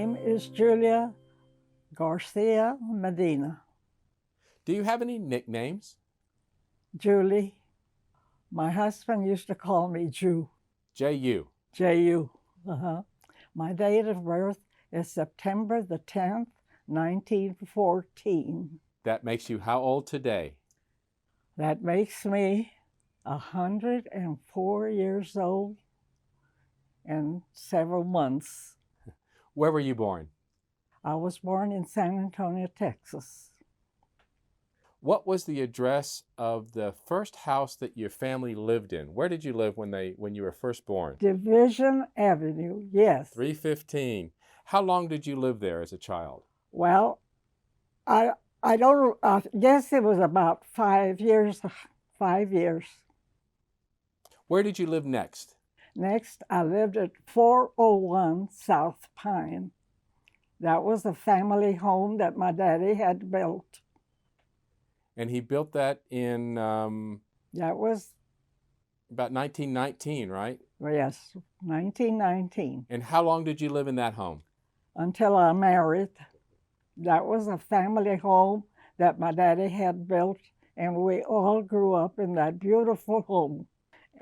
name is Julia Garcia Medina. Do you have any nicknames? Julie. My husband used to call me Jew. J.U. J-U. My date of birth is September the 10th, 1914. That makes you how old today? That makes me 104 years old and several months. Where were you born? I was born in San Antonio, Texas. What was the address of the first house that your family lived in? Where did you live when you were first born? Division Avenue, yes. 315. How long did you live there as a child? Well, I guess it was about 5 years. 5 years. Where did you live next? Next, I lived at 401 South Pine. That was a family home that my daddy had built. And he built that in That was, about 1919, right? yes, 1919. And how long did you live in that home? Until I married. That was a family home that my daddy had built, and we all grew up in that beautiful home.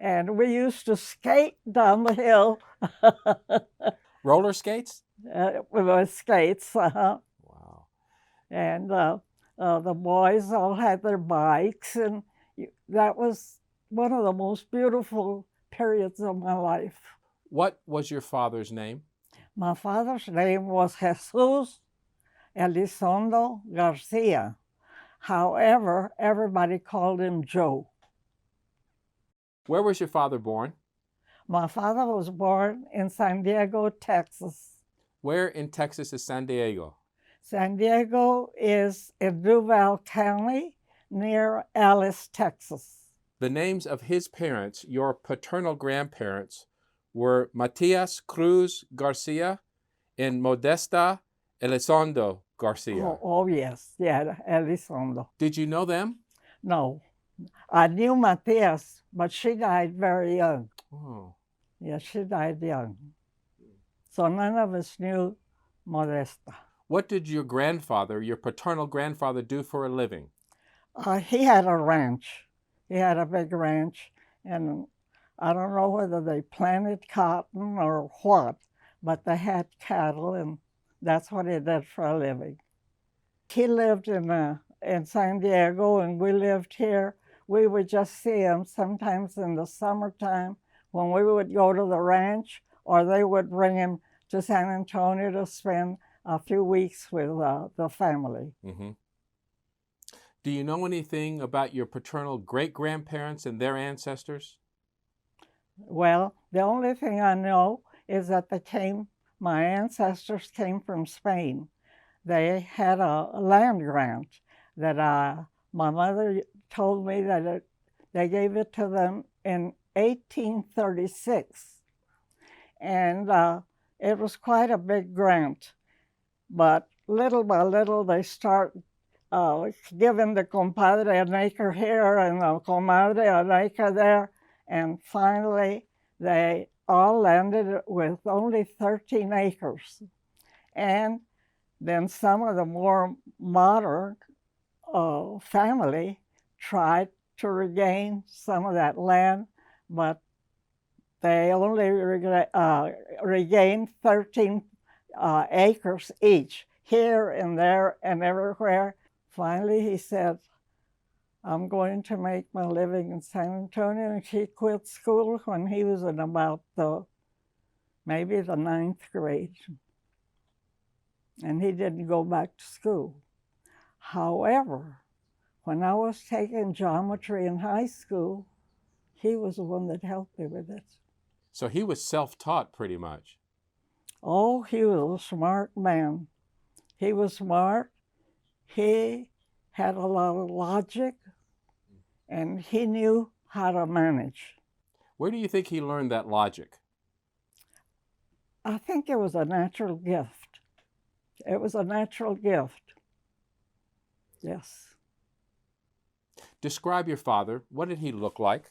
And we used to skate down the hill. Roller skates? With skates. Wow. And the boys all had their bikes, and that was one of the most beautiful periods of my life. What was your father's name? My father's name was Jesus Elizondo Garcia. However, everybody called him Joe. Where was your father born? My father was born in San Diego, Texas. Where in Texas is San Diego? San Diego is in Duval County, near Alice, Texas. The names of his parents, your paternal grandparents, were Matias Cruz Garcia and Modesta Elizondo Garcia. Oh yes, yeah, Elizondo. Did you know them? No, I knew Matias, but she died very young. Oh. Yeah, she died young. So none of us knew Modesta. What did your grandfather, your paternal grandfather, do for a living? He had a ranch. He had a big ranch, and I don't know whether they planted cotton or what, but they had cattle, and that's what he did for a living. He lived in San Diego, and we lived here. We would just see him sometimes in the summertime when we would go to the ranch, or they would bring him to San Antonio to spend a few weeks with the family. Mm-hmm. Do you know anything about your paternal great-grandparents and their ancestors? Well, the only thing I know is that my ancestors came from Spain. They had a land grant that my mother told me that they gave it to them in 1836. And it was quite a big grant. But little by little, they start giving the compadre an acre here and the comadre an acre there. And finally, they all landed with only 13 acres. And then some of the more modern family tried to regain some of that land, but they only regained 13 acres each, here and there and everywhere. Finally, he said, I'm going to make my living in San Antonio. And he quit school when he was in about maybe the 9th grade. And he didn't go back to school. However, when I was taking geometry in high school, he was the one that helped me with it. So he was self-taught pretty much. Oh, he was a smart man. He was smart. He had a lot of logic, and he knew how to manage. Where do you think he learned that logic? I think it was a natural gift. It was a natural gift. Yes. Describe your father. What did he look like?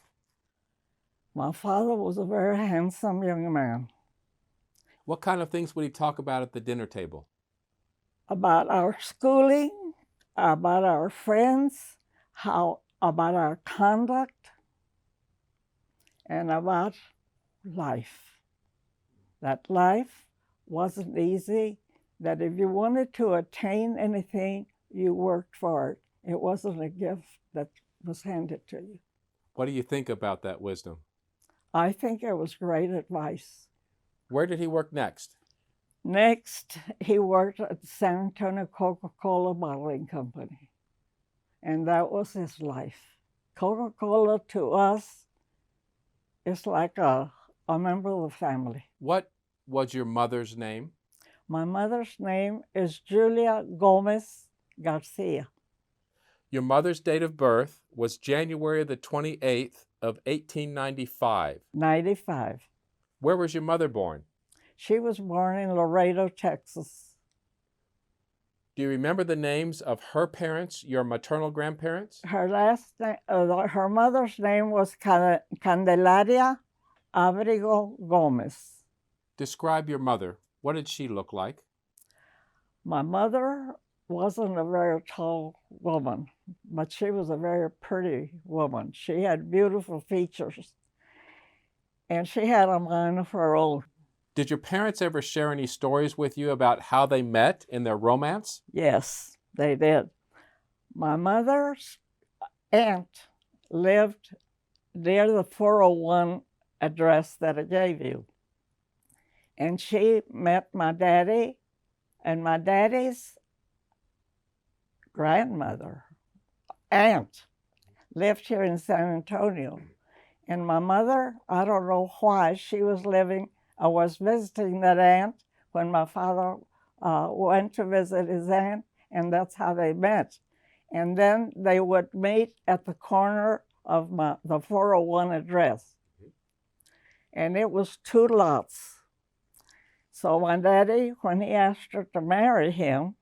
My father was a very handsome young man. What kind of things would he talk about at the dinner table? About our schooling, about our friends, about our conduct, and about life. That life wasn't easy, that if you wanted to attain anything, you worked for it. It wasn't a gift that was handed to you. What do you think about that wisdom? I think it was great advice. Where did he work next? Next, he worked at the San Antonio Coca-Cola Bottling Company, and that was his life. Coca-Cola to us is like a member of the family. What was your mother's name? My mother's name is Julia Gomez Garcia. Your mother's date of birth was January the 28th of 1895. 95. Where was your mother born? She was born in Laredo, Texas. Do you remember the names of her parents, your maternal grandparents? Her mother's name was Candelaria Abrigo Gomez. Describe your mother. What did she look like? My mother wasn't a very tall woman, but she was a very pretty woman. She had beautiful features, and she had a mind of her own. Did your parents ever share any stories with you about how they met in their romance? Yes, they did. My mother's aunt lived near the 401 address that I gave you. And she met my daddy, and my daddy's grandmother, aunt, lived here in San Antonio. And my mother, I don't know why, I was visiting that aunt when my father went to visit his aunt, and that's how they met. And then they would meet at the corner of the 401 address. And it was 2 lots. So my daddy, when he asked her to marry him,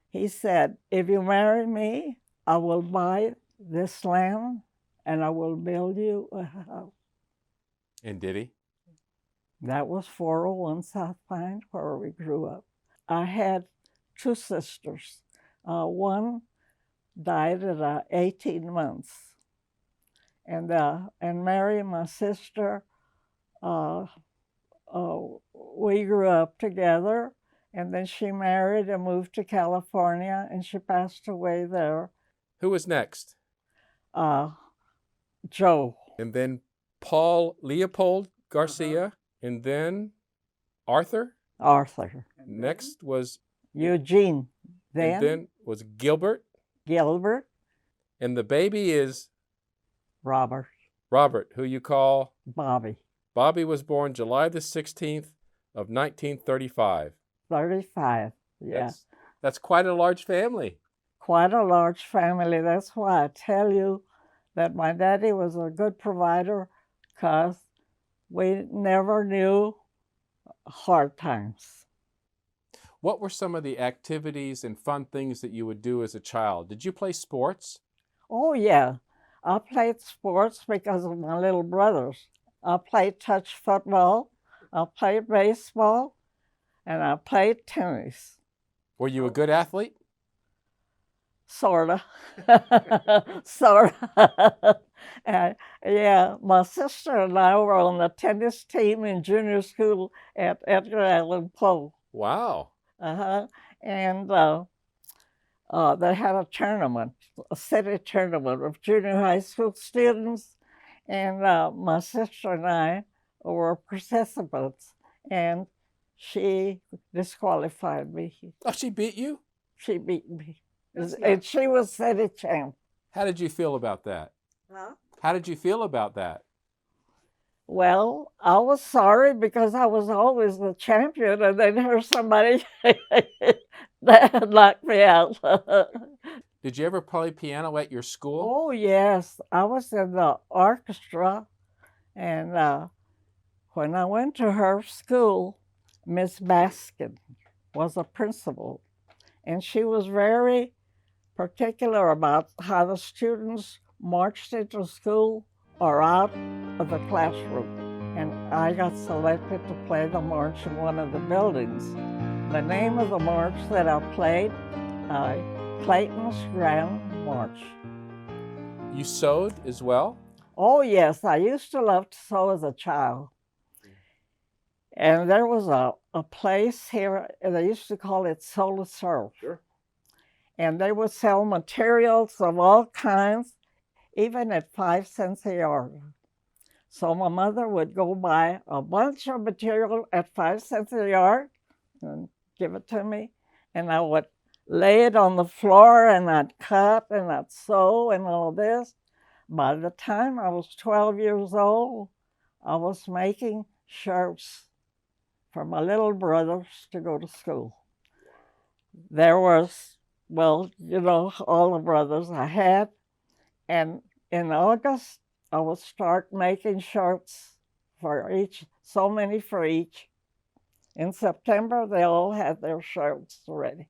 he said, "If you marry me, I will buy this land and I will build you a house." And did he? That was 401 South Pine, where we grew up. I had 2 sisters. One died at 18 months. And Mary, my sister, we grew up together, and then she married and moved to California, and she passed away there. Who was next? Joe. And then Paul Leopold Garcia, and then Arthur. Arthur. Next was Eugene. and then was Gilbert. Gilbert. And the baby is Robert. Robert, who you call Bobby. Bobby was born July the 16th of 1935. 35, yeah. That's quite a large family. Quite a large family. That's why I tell you that my daddy was a good provider, because we never knew hard times. What were some of the activities and fun things that you would do as a child? Did you play sports? Oh, yeah. I played sports because of my little brothers. I played touch football, I played baseball, and I played tennis. Were you a good athlete? Sorta. Sorta. Yeah, my sister and I were on the tennis team in junior school at Edgar Allan Poe. Wow. And they had a tournament, a city tournament of junior high school students, and my sister and I were participants, and she disqualified me. Oh, she beat you? She beat me. And she was city champ. How did you feel about that? Huh? How did you feel about that? Well, I was sorry because I was always the champion, and then here's somebody that knocked me out. Did you ever play piano at your school? Oh, yes. I was in the orchestra, and when I went to her school, Miss Baskin was a principal, and she was very particular about how the students marched into school or out of the classroom. and I got selected to play the march in one of the buildings. The name of the march that I played, Clayton's Grand March. You sewed as well? Oh yes, I used to love to sew as a child. And there was a place here, they used to call it Soul Surf. Sure. And they would sell materials of all kinds, even at 5 cents a yard. So my mother would go buy a bunch of material at 5 cents a yard and give it to me. And I would lay it on the floor and I'd cut and I'd sew and all this. By the time I was 12 years old, I was making shirts for my little brothers to go to school. There was, well, you know, all the brothers I had. And in August, I would start making shirts for each, so many for each. In September, they all had their shirts ready.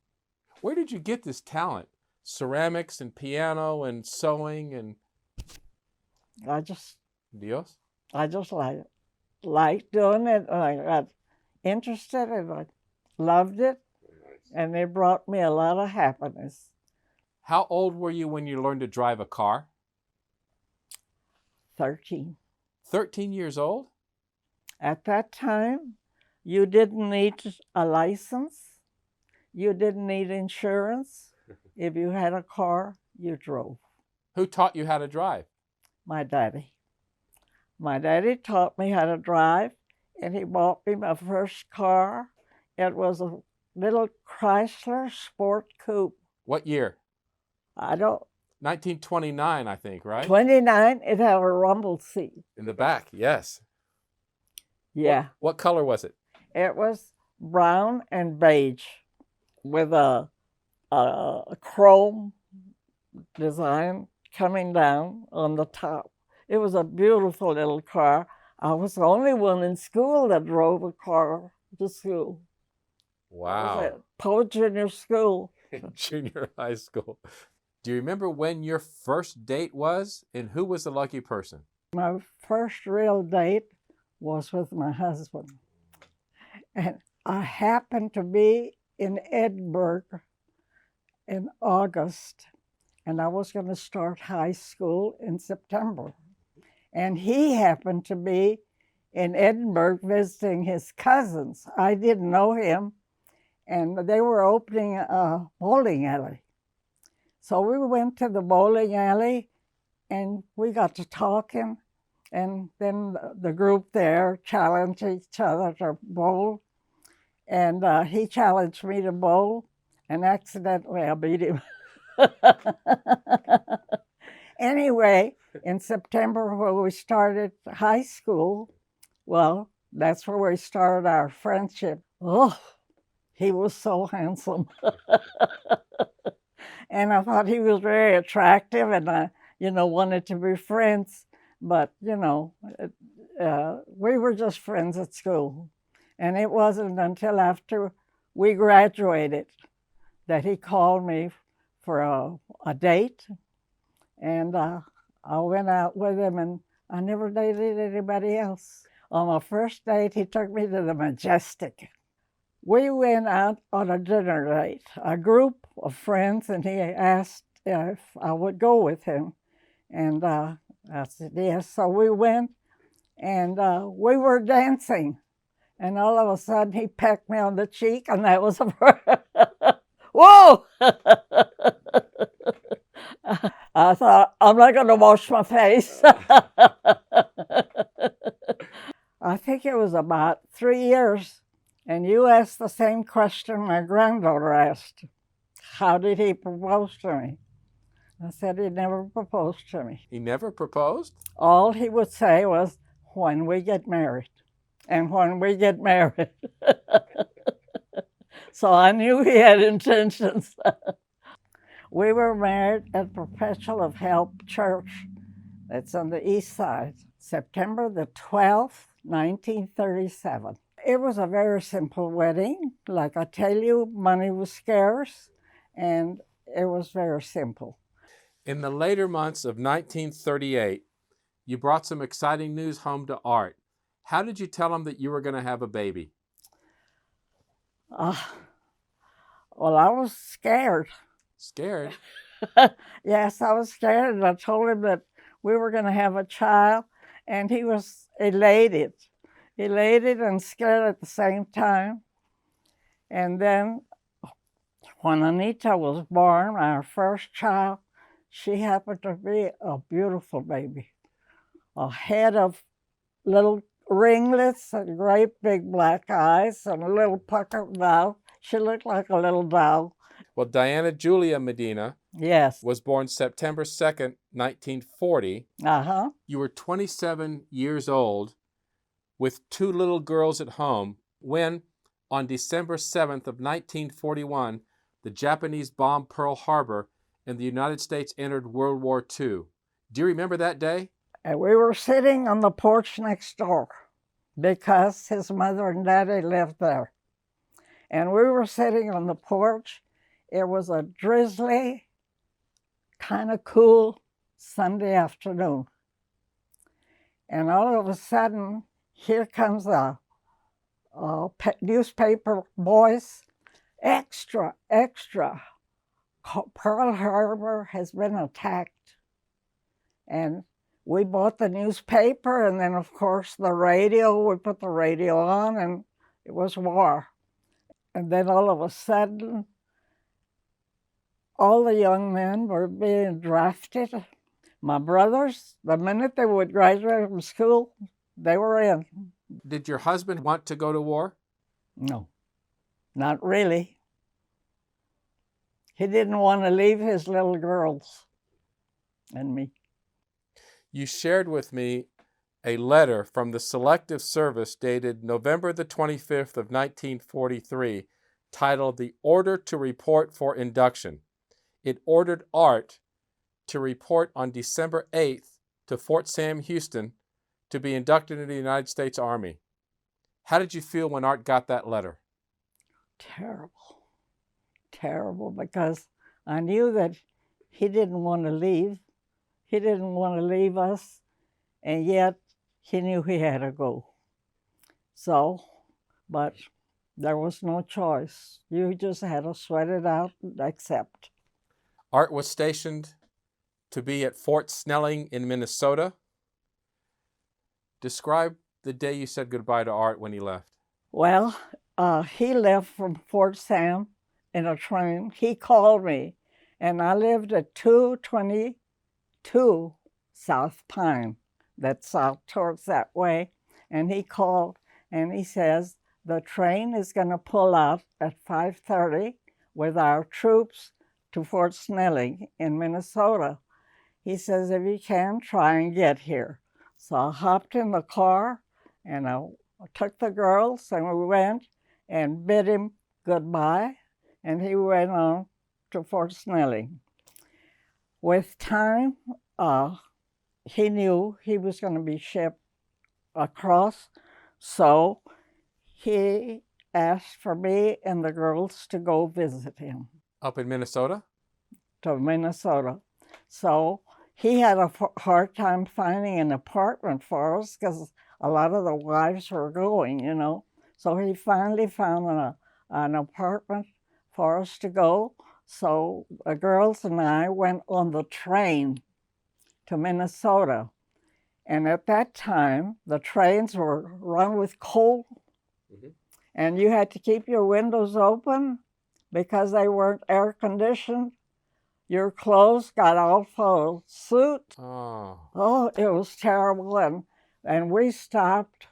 Where did you get this talent? Ceramics and piano and sewing and I just Dios? liked doing it, and I got interested, and I loved it, and it brought me a lot of happiness. How old were you when you learned to drive a car? 13. 13 years old? At that time, you didn't need a license. You didn't need insurance. If you had a car, you drove. Who taught you how to drive? My daddy. My daddy taught me how to drive, and he bought me my first car. It was a little Chrysler Sport Coupe. What year? I don't, 1929, I think, right? 29, it had a rumble seat. In the back, yes. Yeah. What color was it? It was brown and beige with a chrome design coming down on the top. It was a beautiful little car. I was the only one in school that drove a car to school. I was Wow. at Poe Junior School. Junior high school. Do you remember when your first date was and who was the lucky person? My first real date was with my husband. And I happened to be in Edinburgh in August, and I was going to start high school in September. And he happened to be in Edinburgh visiting his cousins. I didn't know him, and they were opening a bowling alley. So we went to the bowling alley, and we got to talking, and then the group there challenged each other to bowl, and he challenged me to bowl, and accidentally I beat him. Anyway, in September, when we started high school, well, that's where we started our friendship. Oh, he was so handsome. And I thought he was very attractive, and I, wanted to be friends. But, we were just friends at school. And it wasn't until after we graduated that he called me for a date. And I went out with him, and I never dated anybody else. On my first date, he took me to the Majestic. We went out on a dinner date, a group of friends, and he asked if I would go with him. And I said yes. So we went, and we were dancing. And all of a sudden, he pecked me on the cheek, and that was a whoa! I thought, I'm not going to wash my face. I think it was about 3 years, and you asked the same question my granddaughter asked. How did he propose to me? I said he never proposed to me. He never proposed? All he would say was, when we get married, and when we get married. So I knew he had intentions. We were married at Perpetual of Help Church. That's on the east side, September the 12th, 1937. It was a very simple wedding. Like I tell you, money was scarce, and it was very simple. In the later months of 1938, you brought some exciting news home to Art. How did you tell him that you were going to have a baby? Uh, well, I was scared. Scared? Yes, I was scared. And I told him that we were going to have a child, and he was elated and scared at the same time. And then when Anita was born, our first child, she happened to be a beautiful baby. A head of little ringlets and great big black eyes and a little puckered mouth. She looked like a little doll. Well, Diana Julia Medina Yes. was born September 2nd, 1940. Uh-huh. You were 27 years old with two little girls at home when, on December 7th of 1941, the Japanese bombed Pearl Harbor and the United States entered World War II. Do you remember that day? And we were sitting on the porch next door because his mother and daddy lived there. And we were sitting on the porch. It was a drizzly, kind of cool Sunday afternoon. And all of a sudden, here comes a newspaper voice, extra, extra, Pearl Harbor has been attacked. And we bought the newspaper, and then, of course, the radio. We put the radio on, and it was war. And then all of a sudden, all the young men were being drafted. My brothers, the minute they would graduate from school, they were in. Did your husband want to go to war? No, not really. He didn't want to leave his little girls and me. You shared with me a letter from the Selective Service dated November the 25th of 1943 titled The Order to Report for Induction. It ordered Art to report on December 8th to Fort Sam Houston to be inducted into the United States Army. How did you feel when Art got that letter? Terrible, terrible, because I knew that he didn't want to leave. He didn't want to leave us, and yet he knew he had to go. So, but there was no choice. You just had to sweat it out and accept. Art was stationed to be at Fort Snelling in Minnesota. Describe the day you said goodbye to Art when he left. Well, he left from Fort Sam in a train. He called me, and I lived at 222 South Pine. That's out towards that way. And he called, and he says, the train is going to pull out at 5:30 with our troops to Fort Snelling in Minnesota. He says, if you can, try and get here. So I hopped in the car, and I took the girls, and we went and bid him goodbye, and he went on to Fort Snelling. With time, he knew he was going to be shipped across, so he asked for me and the girls to go visit him. Up in Minnesota? To Minnesota. So he had a hard time finding an apartment for us because a lot of the wives were going, you know. So he finally found an apartment for us to go. So the girls and I went on the train to Minnesota. And at that time, the trains were run with coal. Mm-hmm. And you had to keep your windows open because they weren't air conditioned. Your clothes got all full of soot. Oh, it was terrible. And we stopped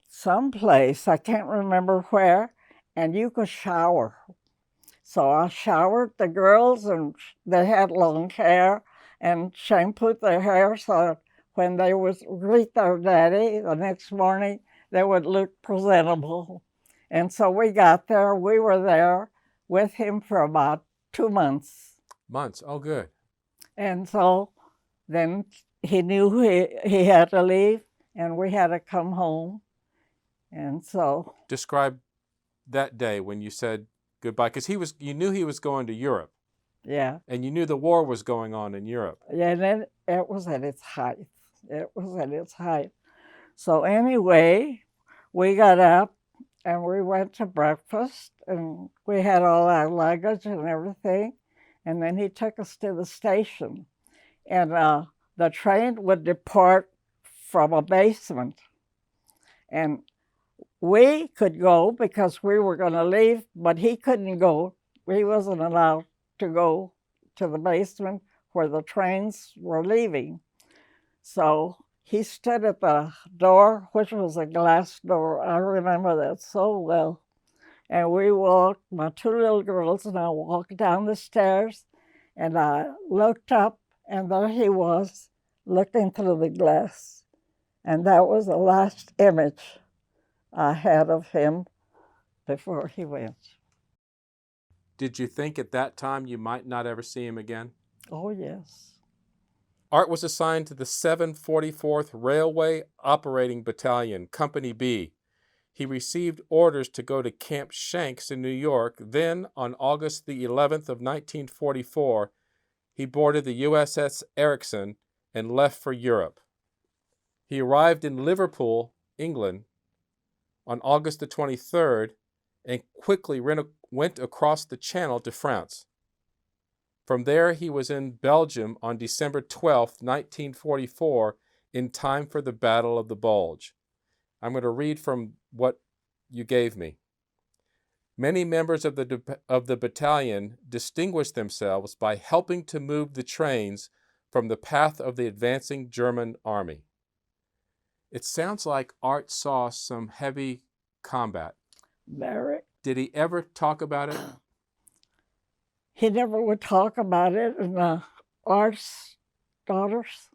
someplace, I can't remember where, and you could shower. So I showered the girls, and they had long hair, and shampooed their hair so that when they would greet their daddy the next morning, they would look presentable. And so we got there. We were there with him for about 2 months. Months? Oh, good. And so then he knew he had to leave, and we had to come home. And so... Describe that day when you said goodbye, because you knew he was going to Europe. Yeah. And you knew the war was going on in Europe. Yeah, and then it was at its height. It was at its height. So anyway, we got up and we went to breakfast, and we had all our luggage and everything. And then he took us to the station, and the train would depart from a basement. And we could go because we were going to leave, but he couldn't go. He wasn't allowed to go to the basement where the trains were leaving. So he stood at the door, which was a glass door. I remember that so well. And we walked, my two little girls and I walked down the stairs, and I looked up, and there he was looking through the glass. And that was the last image I had of him before he went. Did you think at that time you might not ever see him again? Oh, yes. Art was assigned to the 744th Railway Operating Battalion, Company B. He received orders to go to Camp Shanks in New York. Then, on August the 11th of 1944, he boarded the USS Ericsson and left for Europe. He arrived in Liverpool, England, on August the 23rd and quickly went across the Channel to France. From there, he was in Belgium on December 12, 1944, in time for the Battle of the Bulge. I'm going to read from what you gave me. Many members of the battalion distinguished themselves by helping to move the trains from the path of the advancing German army. It sounds like Art saw some heavy combat. Very. Did he ever talk about it? He never would talk about it, and Art's daughters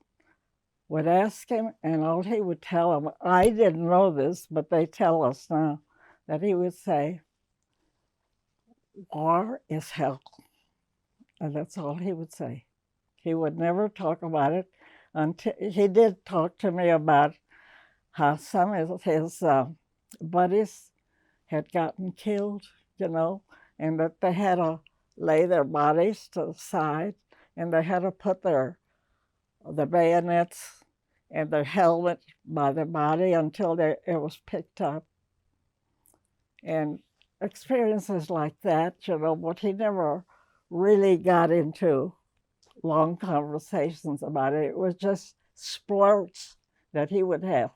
would ask him, and all he would tell them, I didn't know this, but they tell us now, that he would say, war is hell. And that's all he would say. He would never talk about it until he did talk to me about how some of his buddies had gotten killed, and that they had to lay their bodies to the side, and they had to put the bayonets and their helmet by their body until it was picked up. And experiences like that, but he never really got into long conversations about it. It was just splurts that he would have.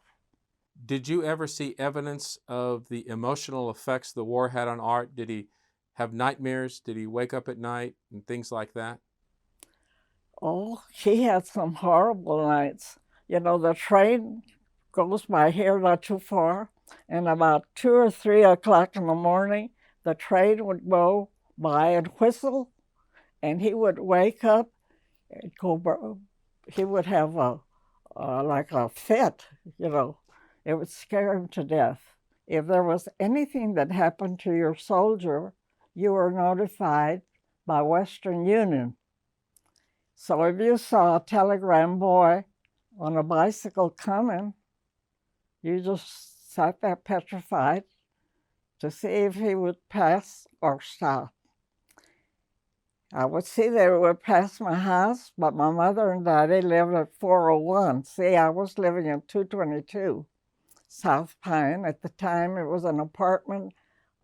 Did you ever see evidence of the emotional effects the war had on Art? Did he have nightmares? Did he wake up at night and things like that? Oh, he had some horrible nights. The train goes by here not too far, and about 2 or 3 o'clock in the morning, the train would go by and whistle, and he would wake up and go. He would have like a fit, It would scare him to death. If there was anything that happened to your soldier, you were notified by Western Union. So if you saw a telegram boy on a bicycle coming, you just sat there petrified to see if he would pass or stop. I would see they would pass my house, but my mother and daddy lived at 401. See, I was living in 222 South Pine. At the time, it was an apartment,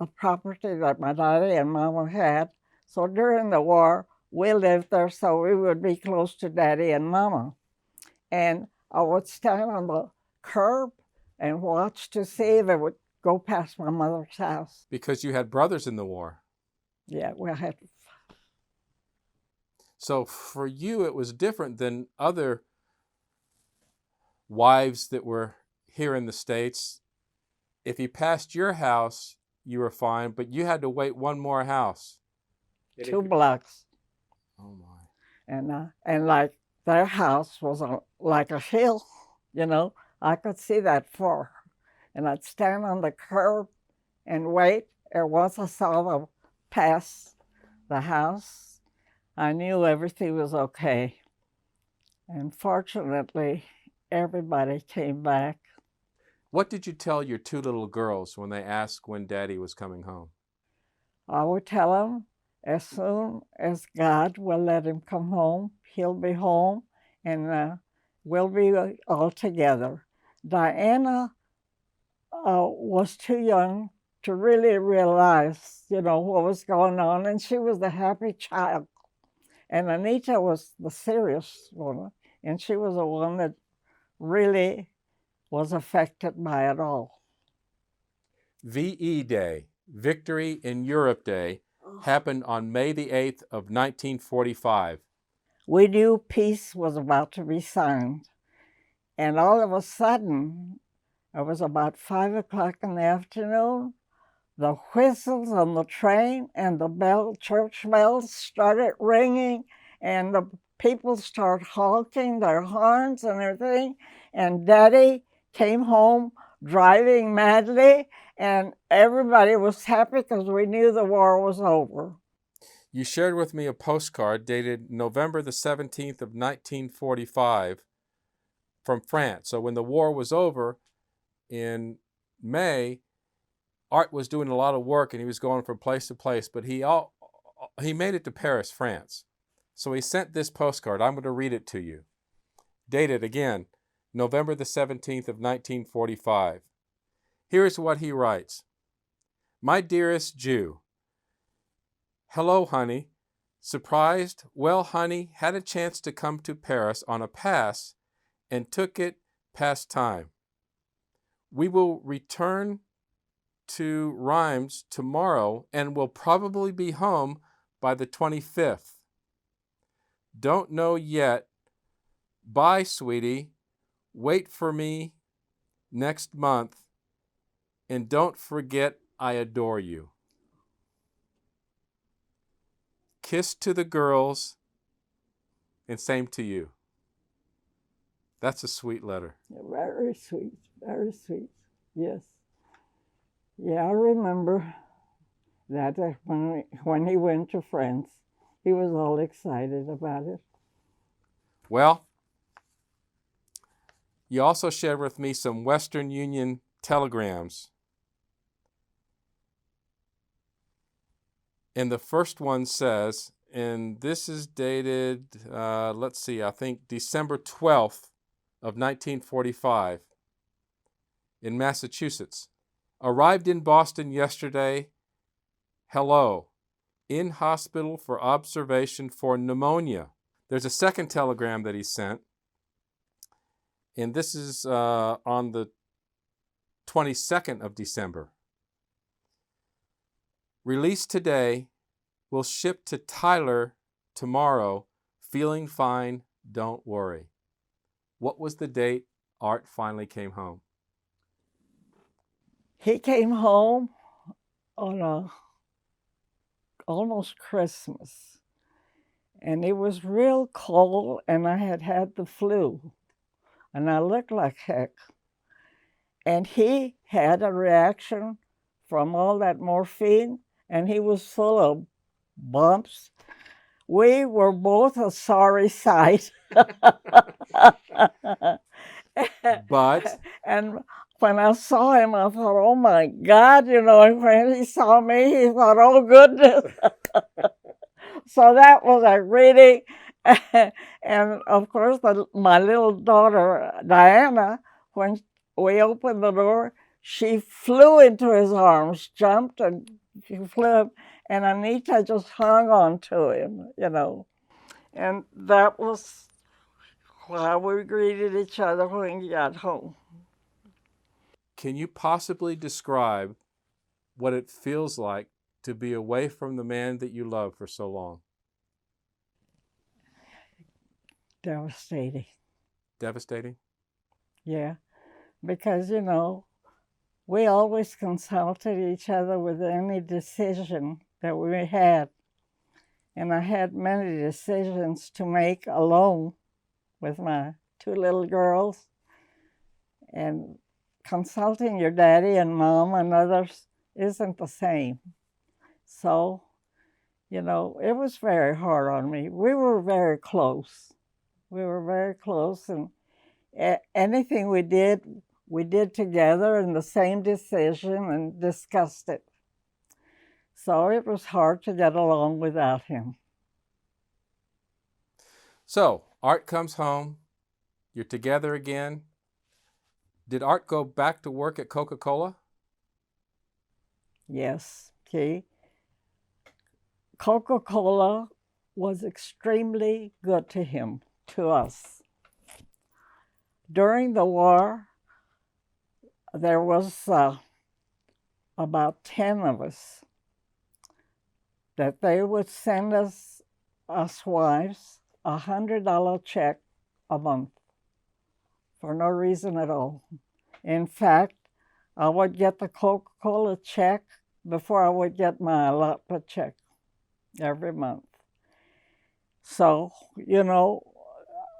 a property that my daddy and mama had. So during the war, we lived there so we would be close to daddy and mama. And I would stand on the curb and watch to see if it would go past my mother's house. Because you had brothers in the war. Yeah, we had. So for you, it was different than other wives that were here in the States. If he passed your house, you were fine, but you had to wait one more house. 2 blocks. Oh, my. And like their house was like a hill, I could see that far. And I'd stand on the curb and wait. And once I saw them pass the house, I knew everything was okay. And fortunately, everybody came back. What did you tell your 2 little girls when they asked when Daddy was coming home? I would tell them, as soon as God will let him come home, he'll be home, and we'll be all together. Diana was too young to really realize, what was going on, and she was the happy child. And Anita was the serious one, and she was the one that really was affected by it all. VE Day, Victory in Europe Day, happened on May the 8th of 1945. We knew peace was about to be signed, and all of a sudden, it was about 5 o'clock in the afternoon, the whistles on the train and the church bells started ringing, and the people started honking their horns and everything. And Daddy came home driving madly, and everybody was happy because we knew the war was over. You shared with me a postcard dated November the 17th of 1945 from France. So when the war was over in May, Art was doing a lot of work and he was going from place to place, but he made it to Paris, France. So he sent this postcard. I'm going to read it to you. Dated again, November the 17th of 1945. Here's what he writes. My dearest Jew, hello, honey. Surprised? Well, honey, had a chance to come to Paris on a pass and took it past time. We will return to Reims tomorrow and will probably be home by the 25th. Don't know yet. Bye, sweetie. Wait for me next month. And don't forget I adore you. Kiss to the girls and same to you. That's a sweet letter. Very sweet, very sweet. Yes. Yeah, I remember that when he went to France, he was all excited about it. Well, you also shared with me some Western Union telegrams. And the first one says, and this is dated, I think December 12th of 1945 in Massachusetts. Arrived in Boston yesterday. Hello. In hospital for observation for pneumonia. There's a second telegram that he sent, and this is on the 22nd of December. Released today, will ship to Tyler tomorrow. Feeling fine, don't worry. What was the date Art finally came home? He came home on almost Christmas, and it was real cold, and I had the flu, and I looked like heck. And he had a reaction from all that morphine, and he was full of bumps. We were both a sorry sight. But and when I saw him, I thought, oh my God, and when he saw me, he thought, oh goodness. So that was a reading. And of course, my little daughter, Diana, when we opened the door, she flew into his arms, jumped, and she flew, and Anita just hung on to him, And that was how we greeted each other when we got home. can you possibly describe what it feels like to be away from the man that you love for so long? Devastating. Devastating? Yeah, because, we always consulted each other with any decision that we had. And I had many decisions to make alone with my two little girls. And consulting your daddy and mom and others isn't the same. So, it was very hard on me. We were very close. And anything we did together in the same decision and discussed it. So it was hard to get along without him. So, Art comes home, you're together again. Did Art go back to work at Coca-Cola? Yes, see, Coca-Cola was extremely good to him, to us. During the war, there was about 10 of us that they would send us wives, $100 check a month for no reason at all. In fact, I would get the Coca-Cola check before I would get my allotment check every month. So, you know,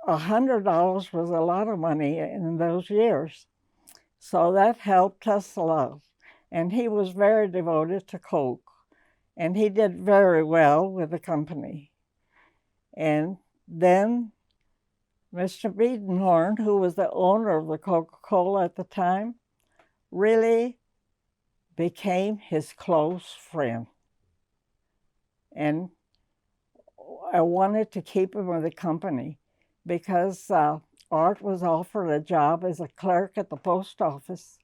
$100 was a lot of money in those years. So that helped us a lot. And he was very devoted to Coke. And he did very well with the company. And then Mr. Biedenhorn, who was the owner of the Coca-Cola at the time, really became his close friend. And I wanted to keep him with the company because Art was offered a job as a clerk at the post office.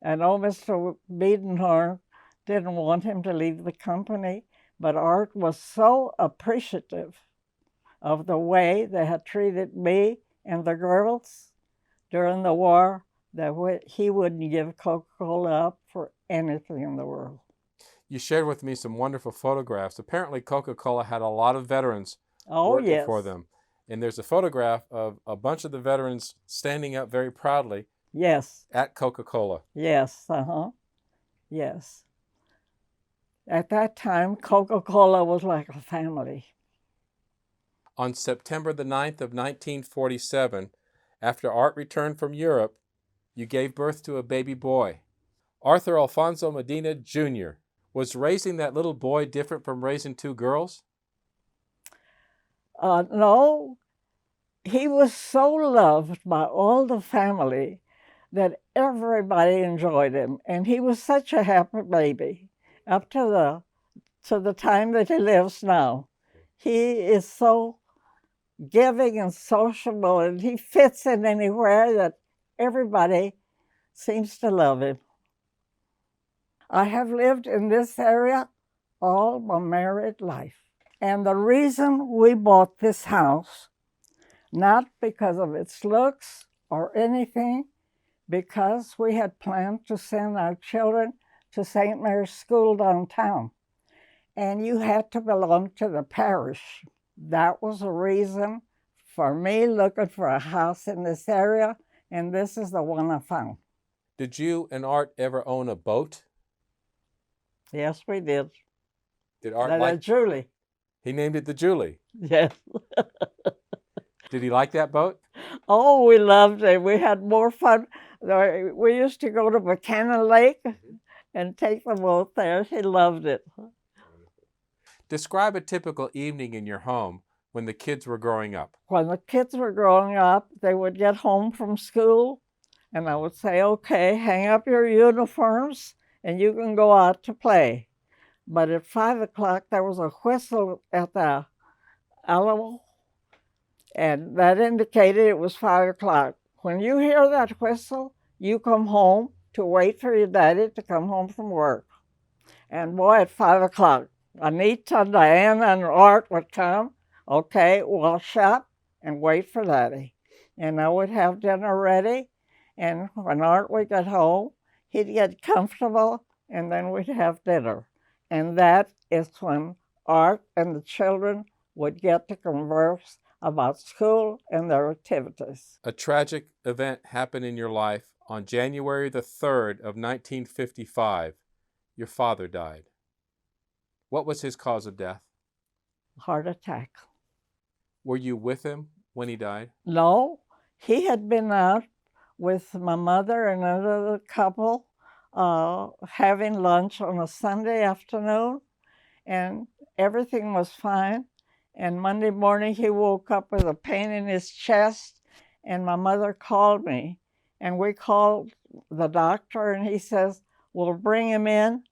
And Mr. Biedenhorn didn't want him to leave the company, but Art was so appreciative of the way they had treated me and the girls during the war that he wouldn't give Coca-Cola up for anything in the world. You shared with me some wonderful photographs. Apparently, Coca-Cola had a lot of veterans working yes. for them. And there's a photograph of a bunch of the veterans standing up very proudly Yes. at Coca-Cola. Yes, yes. At that time, Coca-Cola was like a family. On September the 9th of 1947, after Art returned from Europe, you gave birth to a baby boy. Arthur Alfonso Medina, Jr. Was raising that little boy different from raising two girls? No, he was so loved by all the family that everybody enjoyed him. And he was such a happy baby up to the time that he lives now. He is so giving and sociable, and he fits in anywhere that everybody seems to love him. I have lived in this area all my married life. And the reason we bought this house, not because of its looks or anything, because we had planned to send our children to St. Mary's School downtown. And you had to belong to the parish. That was a reason for me looking for a house in this area, and this is the one I found. Did you and Art ever own a boat? Yes, we did. Did Art like Julie? He named it the Julie. Yes. Did he like that boat? Oh, we loved it. We had more fun. We used to go to Buchanan Lake and take the boat there. He loved it. Describe a typical evening in your home when the kids were growing up. When the kids were growing up, they would get home from school, and I would say, okay, hang up your uniforms, and you can go out to play. But at 5 o'clock, there was a whistle at the Alamo, and that indicated it was 5 o'clock. When you hear that whistle, you come home to wait for your daddy to come home from work. And boy, at 5 o'clock, Anita, Diana, and Art would come, okay, wash up and wait for Daddy. And I would have dinner ready, and when Art would get home, he'd get comfortable, and then we'd have dinner. And that is when Art and the children would get to converse about school and their activities. A tragic event happened in your life on January the 3rd of 1955. Your father died. What was his cause of death? Heart attack. Were you with him when he died? No, he had been out with my mother and another couple having lunch on a Sunday afternoon, and everything was fine. And Monday morning, he woke up with a pain in his chest, and my mother called me. And we called the doctor, and he says, we'll bring him in.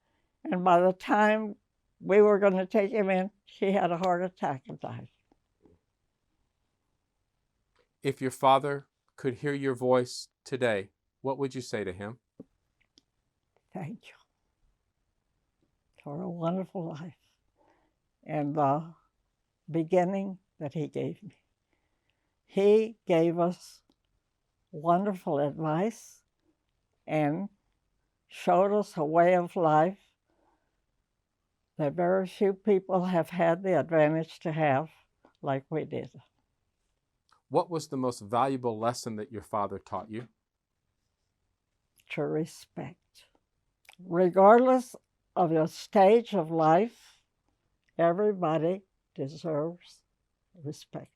And by the time we were going to take him in, he had a heart attack and died. If your father could hear your voice today, what would you say to him? Thank you for a wonderful life and the beginning that he gave me. He gave us wonderful advice and showed us a way of life that very few people have had the advantage to have like we did. What was the most valuable lesson that your father taught you? To respect. Regardless of your stage of life, everybody deserves respect.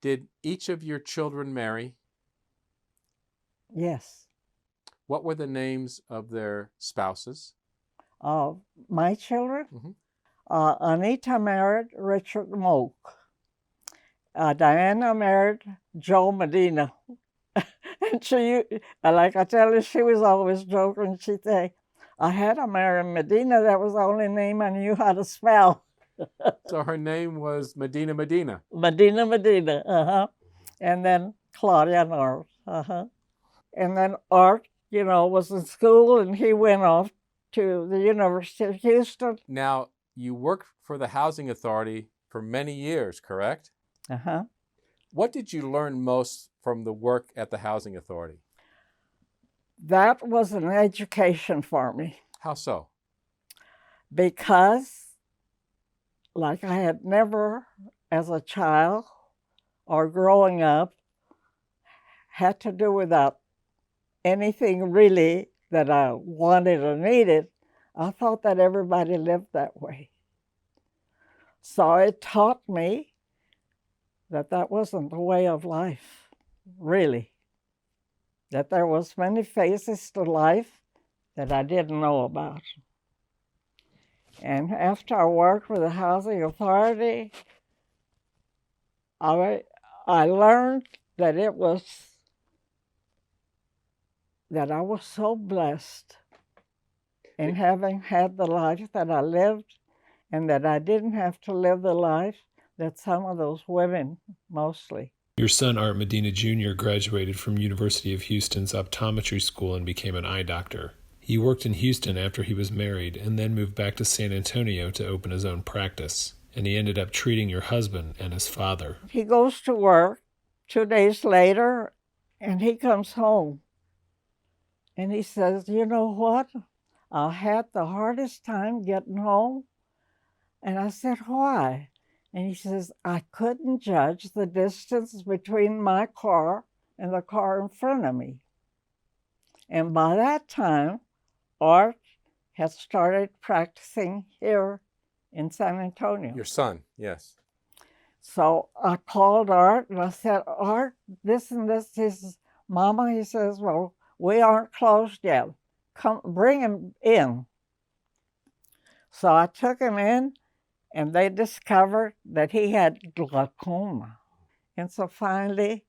Did each of your children marry? Yes. What were the names of their spouses? My children? Mhm. Anita married Richard Moak. Diana married Joe Medina. And she, like I tell you, she was always joking. She'd say, I had to marry Medina. That was the only name I knew how to spell. So her name was Medina Medina. Medina. And then Claudia North. And then Art, was in school, and he went off to the University of Houston. Now, you worked for the Housing Authority for many years, correct? What did you learn most from the work at the Housing Authority? That was an education for me. How so? Because, like, I had never, as a child or growing up, had to do without anything really that I wanted or needed. I thought that everybody lived that way. So it taught me that that wasn't the way of life, really. That there was many phases to life that I didn't know about. And after I worked with the Housing Authority, I learned that I was so blessed in having had the life that I lived, and that I didn't have to live the life that some of those women mostly. Your son, Art Medina Jr., graduated from University of Houston's optometry school and became an eye doctor. He worked in Houston after he was married and then moved back to San Antonio to open his own practice. And he ended up treating your husband and his father. He goes to work 2 days later, and he comes home. And he says, you know what? I had the hardest time getting home. And I said, why? And he says, I couldn't judge the distance between my car and the car in front of me. And by that time, Art had started practicing here in San Antonio. Your son, yes. So I called Art and I said, Art, this and this. He says, Mama, he says, well, we aren't closed yet. Come, bring him in. So I took him in, and they discovered that he had glaucoma. And so finally,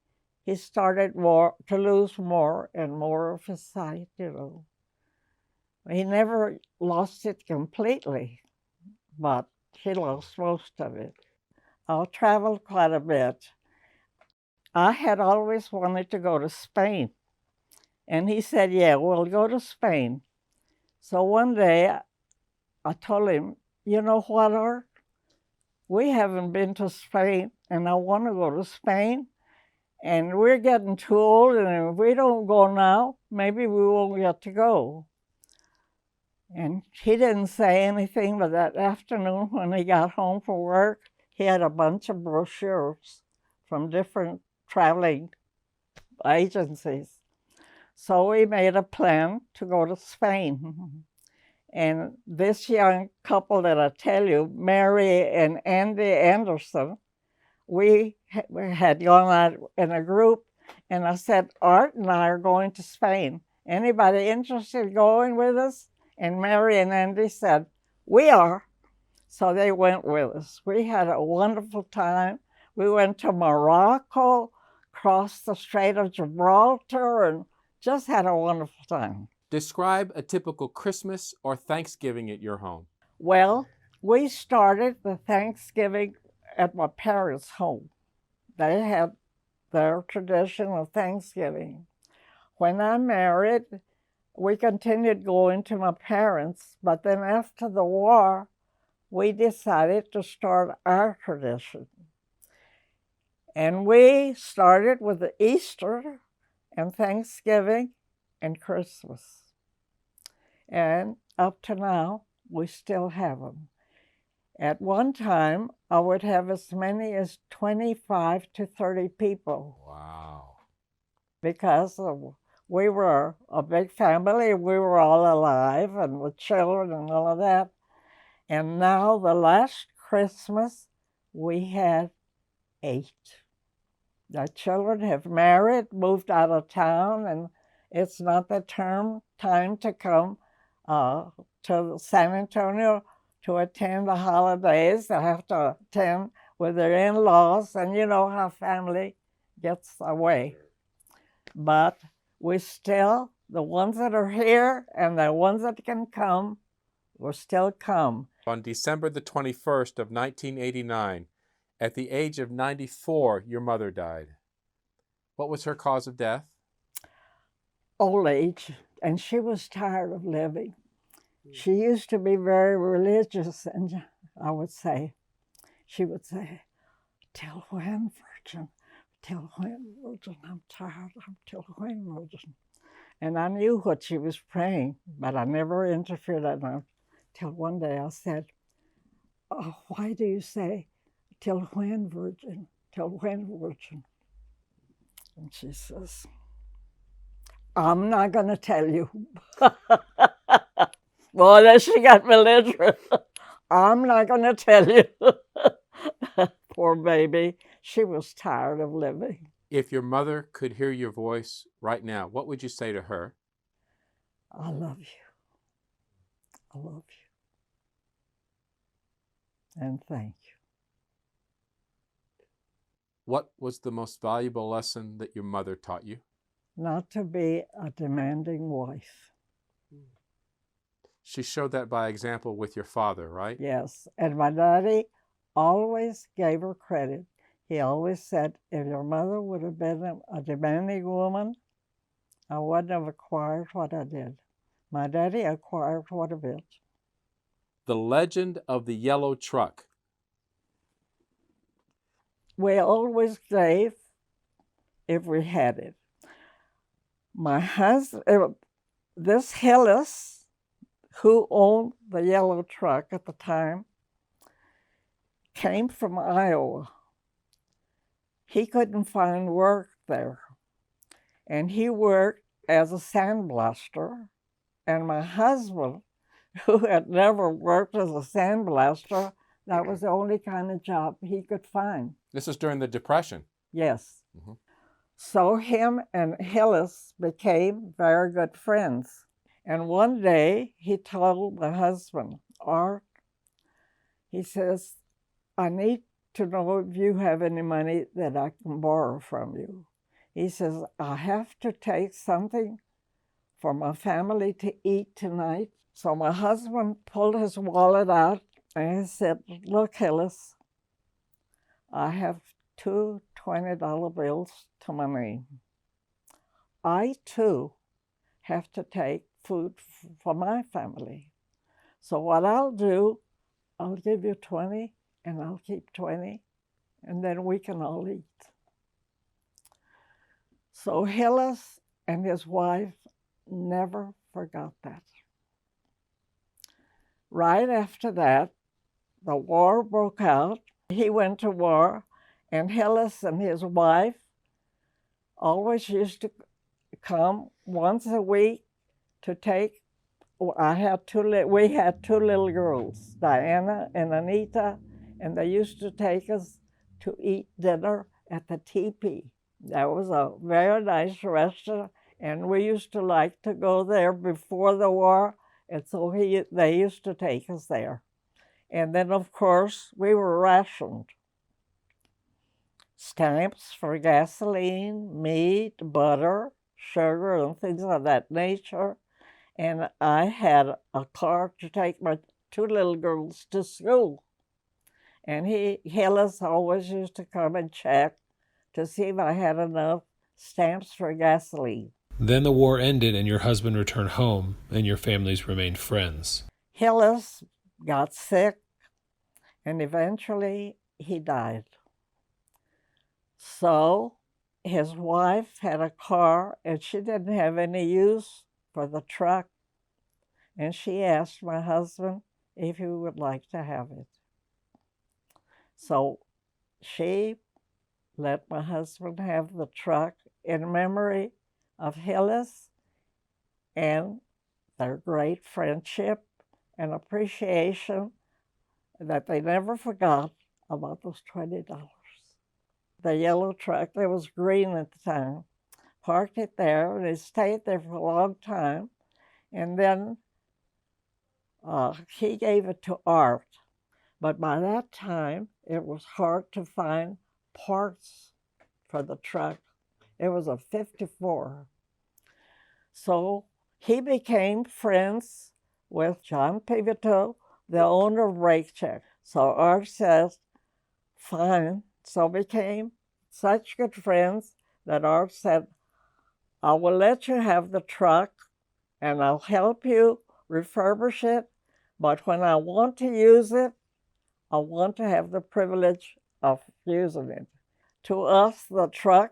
he started to lose more and more of his sight, He never lost it completely, but he lost most of it. I traveled quite a bit. I had always wanted to go to Spain. And he said, yeah, we'll go to Spain. So one day, I told him, you know what, Art? We haven't been to Spain, and I want to go to Spain. And we're getting too old, and if we don't go now, maybe we won't get to go. And he didn't say anything, but that afternoon when he got home from work, he had a bunch of brochures from different traveling agencies. So we made a plan to go to Spain. And this young couple that I tell you, Mary and Andy Anderson, we had gone out in a group, and I said, Art and I are going to Spain. Anybody interested in going with us? And Mary and Andy said, we are. So they went with us. We had a wonderful time. We went to Morocco, crossed the Strait of Gibraltar, and just had a wonderful time. Describe a typical Christmas or Thanksgiving at your home. Well, we started the Thanksgiving at my parents' home. They had their tradition of Thanksgiving. When I married, we continued going to my parents, but then after the war, we decided to start our tradition. And we started with the Easter and Thanksgiving and Christmas. And up to now, we still have them. At one time, I would have as many as 25 to 30 people. Wow. Because we were a big family. We were all alive and with children and all of that. And now the last Christmas, we had 8. The children have married, moved out of town, and it's not the time to come to San Antonio to attend the holidays. They have to attend with their in-laws, and you know how family gets away. But we still, the ones that are here and the ones that can come, will still come. On December the 21st of 1989, at the age of 94, your mother died. What was her cause of death? Old age, and she was tired of living. She used to be very religious, and I would say, she would say, "Till when, Virgin? Till when, Virgin? I'm tired. Till when, Virgin?" And I knew what she was praying, but I never interfered enough. Till one day I said, "Oh, why do you say, till when, Virgin? Till when, Virgin?" And she says, "I'm not going to tell you." Boy, then she got belligerent. "I'm not going to tell you." Poor baby. She was tired of living. If your mother could hear your voice right now, what would you say to her? "I love you. I love you. And thank you." What was the most valuable lesson that your mother taught you? Not to be a demanding wife. She showed that by example with your father, right? Yes. And my daddy always gave her credit. He always said, if your mother would have been a demanding woman, I wouldn't have acquired what I did. My daddy acquired quite a bit. The legend of the yellow truck. We always gave if we had it. My husband, this Hillis, who owned the yellow truck at the time, came from Iowa. He couldn't find work there. And he worked as a sandblaster. And my husband, who had never worked as a sandblaster, that was the only kind of job he could find. This is during the Depression. Yes. Mm-hmm. So him and Hillis became very good friends. And one day he told my husband, Art, he says, "I need to know if you have any money that I can borrow from you." He says, "I have to take something for my family to eat tonight." So my husband pulled his wallet out and he said, "Look, Hillis, I have 2 $20 bills to my name. I, too, have to take food for my family. So what I'll do, I'll give you 20 and I'll keep 20, and then we can all eat." So Hillis and his wife never forgot that. Right after that, the war broke out. He went to war, and Hillis and his wife always used to come once a week to take. We had 2 little girls, Diana and Anita, and they used to take us to eat dinner at the teepee. That was a very nice restaurant, and we used to like to go there before the war, and so they used to take us there. And then, of course, we were rationed. Stamps for gasoline, meat, butter, sugar, and things of that nature. And I had a car to take my 2 little girls to school. And Hillis always used to come and check to see if I had enough stamps for gasoline. Then the war ended and your husband returned home and your families remained friends. Hillis got sick, and eventually he died. So his wife had a car, and she didn't have any use for the truck, and she asked my husband if he would like to have it. So she let my husband have the truck in memory of Hillis and their great friendship and appreciation that they never forgot about those $20. The yellow truck, it was green at the time, parked it there, and it stayed there for a long time. And then he gave it to Art. But by that time, it was hard to find parts for the truck. It was a 54. So he became friends with John Pivotal, the owner of Brake Check. So Art says, fine. So became such good friends that Art said, I will let you have the truck and I'll help you refurbish it. But when I want to use it, I want to have the privilege of using it. To us, the truck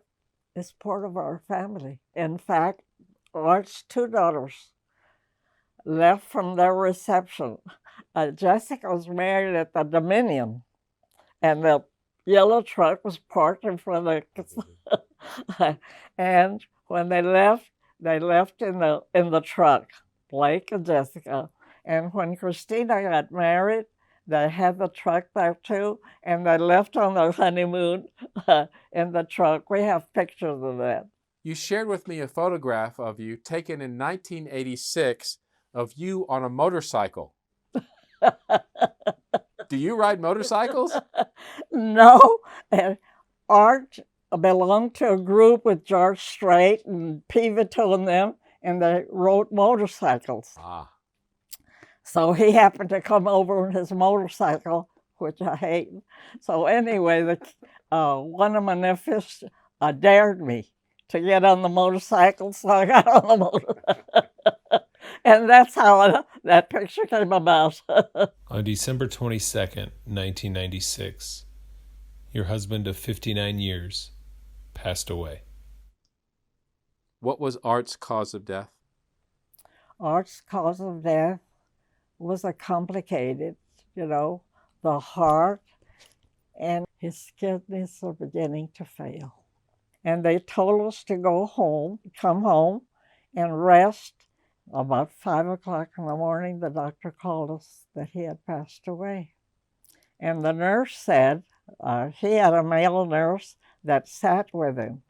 is part of our family. In fact, Art's two daughters left from their reception. Jessica was married at the Dominion, and the yellow truck was parked in front of the and when they left in the truck, Blake and Jessica. And when Christina got married, they had the truck there too, and they left on their honeymoon in the truck. We have pictures of that. You shared with me a photograph of you taken in 1986 of you on a motorcycle. Do you ride motorcycles? No, and Art belonged to a group with George Strait and Pivotal and them, and they rode motorcycles. Ah. So he happened to come over on his motorcycle, which I hate. So anyway, one of my nephews dared me to get on the motorcycle, so I got on the motorcycle. And that's how that picture came about. On December 22nd, 1996, your husband of 59 years passed away. What was Art's cause of death? Art's cause of death was a complicated, the heart and his kidneys are beginning to fail. And they told us to come home and rest. About 5 o'clock in the morning, the doctor called us that he had passed away. And the nurse said, he had a male nurse that sat with him.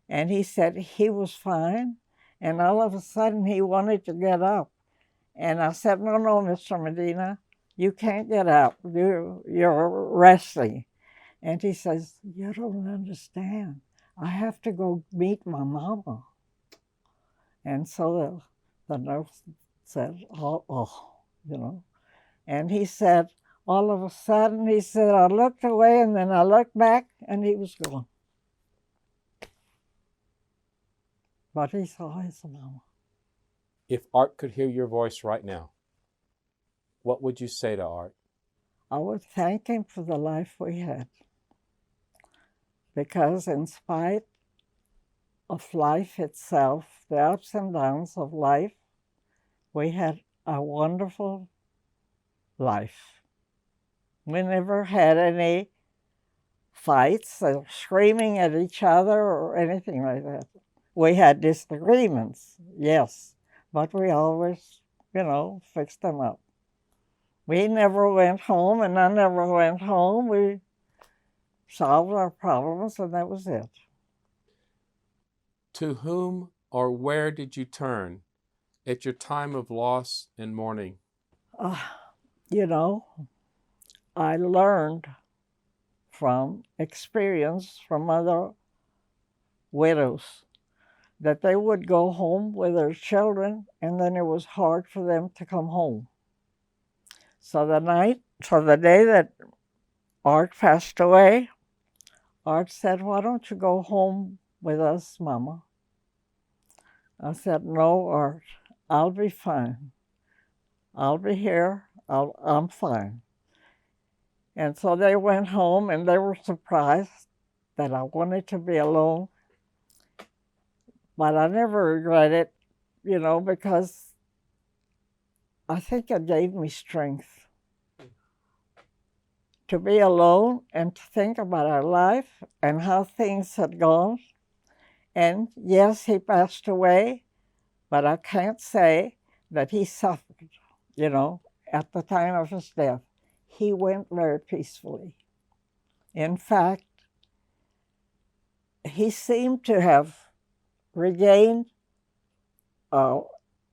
And he said he was fine. And all of a sudden, he wanted to get up. And I said, no, Mr. Medina, you can't get up. You're resting. And he says, you don't understand. I have to go meet my mama. And so the nurse said, And he said, all of a sudden, he said, I looked away and then I looked back and he was gone. But he saw his mama. If Art could hear your voice right now, what would you say to Art? I would thank him for the life we had. Because in spite of life itself, the ups and downs of life, we had a wonderful life. We never had any fights or screaming at each other or anything like that. We had disagreements, yes, but we always, fixed them up. We never went home, and I never went home. We solved our problems, and that was it. To whom or where did you turn at your time of loss and mourning? I learned from experience from other widows that they would go home with their children, and then it was hard for them to come home. So the day that Art passed away, Art said, why don't you go home with us, Mama? I said, no, Art, I'll be fine. I'll be here. I'm fine. And so they went home and they were surprised that I wanted to be alone. But I never regret it, because I think it gave me strength to be alone and to think about our life and how things had gone. And yes, he passed away, but I can't say that he suffered, at the time of his death. He went very peacefully. In fact, he seemed to have regained a,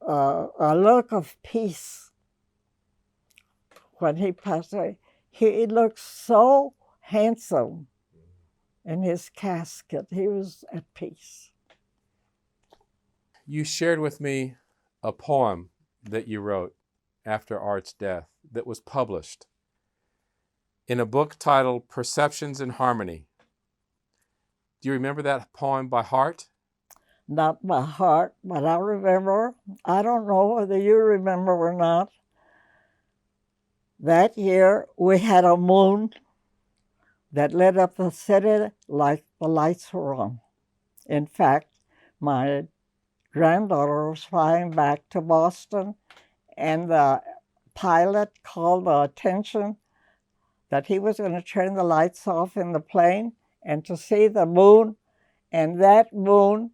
a look of peace when he passed away. He looked so handsome in his casket. He was at peace. You shared with me a poem that you wrote after Art's death that was published in a book titled Perceptions in Harmony. Do you remember that poem by heart? Not by heart, but I remember. I don't know whether you remember or not. That year, we had a moon that lit up the city like the lights were on. In fact, my granddaughter was flying back to Boston, and the pilot called the attention that he was going to turn the lights off in the plane and to see the moon. And that moon,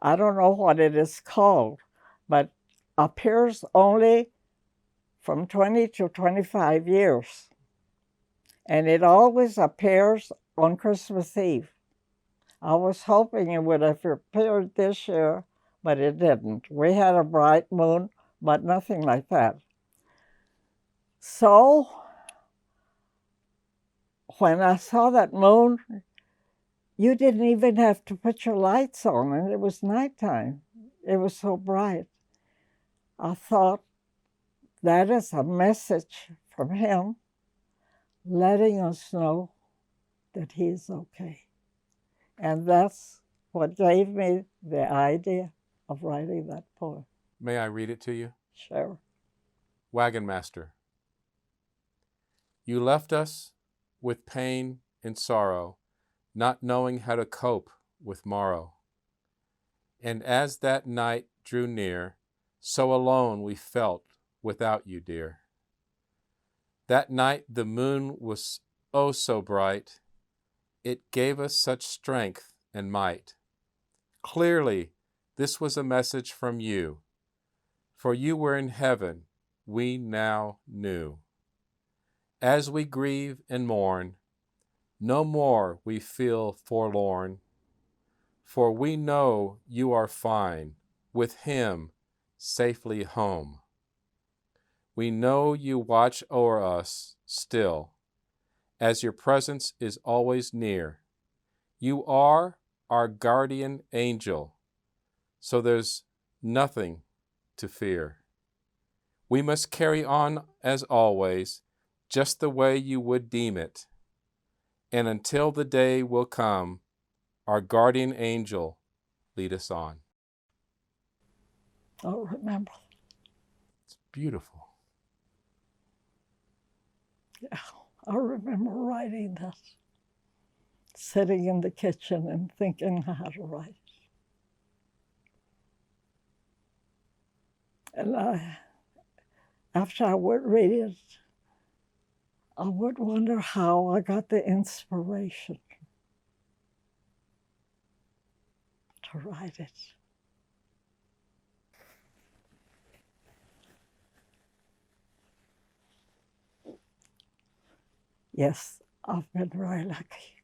I don't know what it is called, but appears only from 20 to 25 years. And it always appears on Christmas Eve. I was hoping it would have appeared this year, but it didn't. We had a bright moon, but nothing like that. So when I saw that moon, you didn't even have to put your lights on, and it was nighttime. It was so bright. I thought, that is a message from him letting us know that he's okay. And that's what gave me the idea of writing that poem. May I read it to you? Sure. Wagon Master. You left us with pain and sorrow, not knowing how to cope with morrow. And as that night drew near, so alone we felt without you, dear. That night the moon was oh so bright, it gave us such strength and might. Clearly, this was a message from you, for you were in heaven, we now knew. As we grieve and mourn, no more we feel forlorn, for we know you are fine, with him safely home. We know you watch o'er us still, as your presence is always near. You are our guardian angel, so there's nothing to fear. We must carry on as always, just the way you would deem it. And until the day will come, our guardian angel lead us on. I'll remember. It's beautiful. Yeah, I remember writing that, sitting in the kitchen and thinking how to write. And after I would read it, I would wonder how I got the inspiration to write it. Yes, I've been very lucky.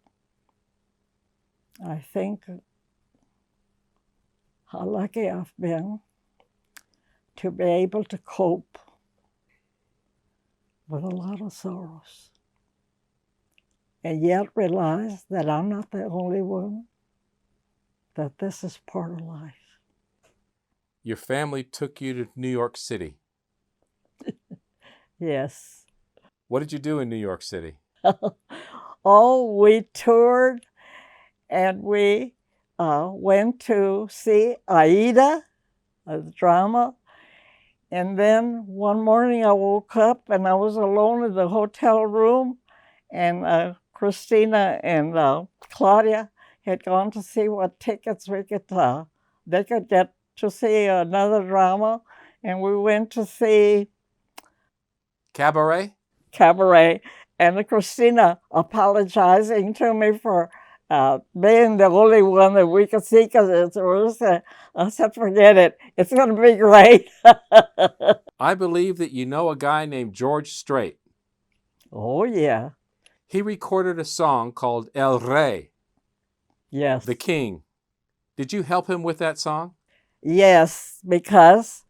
I think how lucky I've been to be able to cope with a lot of sorrows, and yet realize that I'm not the only one, that this is part of life. Your family took you to New York City. Yes. What did you do in New York City? Oh, we toured, and we went to see Aida drama. And then one morning I woke up and I was alone in the hotel room, and Christina and Claudia had gone to see what tickets they could get to see another drama, and we went to see Cabaret? Cabaret, and Christina apologizing to me for being the only one that we could see because I said, forget it. It's going to be great. I believe that you know a guy named George Strait. Oh, yeah. He recorded a song called El Rey, Yes. the King. Did you help him with that song? Yes, because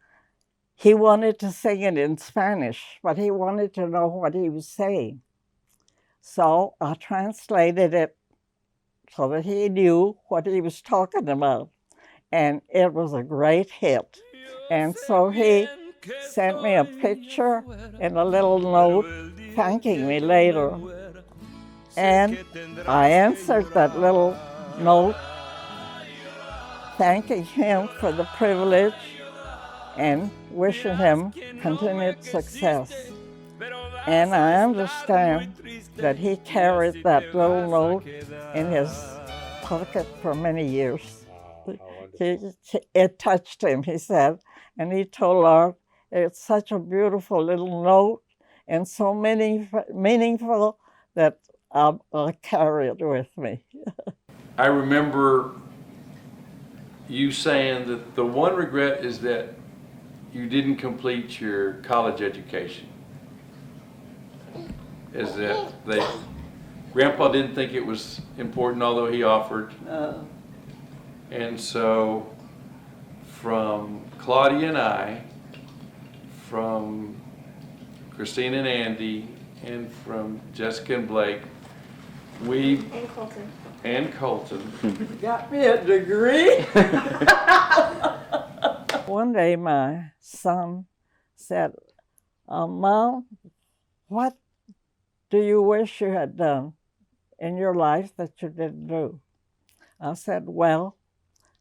he wanted to sing it in Spanish, but he wanted to know what he was saying. So I translated it so that he knew what he was talking about. And it was a great hit. And so he sent me a picture and a little note thanking me later. And I answered that little note thanking him for the privilege and wishing him continued success. And I understand that he carried that little note in his pocket for many years. It touched him, he said, and he told Art, it's such a beautiful little note and so meaningful that I'll carry it with me. I remember you saying that the one regret is that you didn't complete your college education. Is that Grandpa didn't think it was important, although he offered. And so from Claudia and I, from Christine and Andy, and from Jessica and Blake, and Colton. Got me a degree. One day my son said, Mom, what do you wish you had done in your life that you didn't do? I said, well,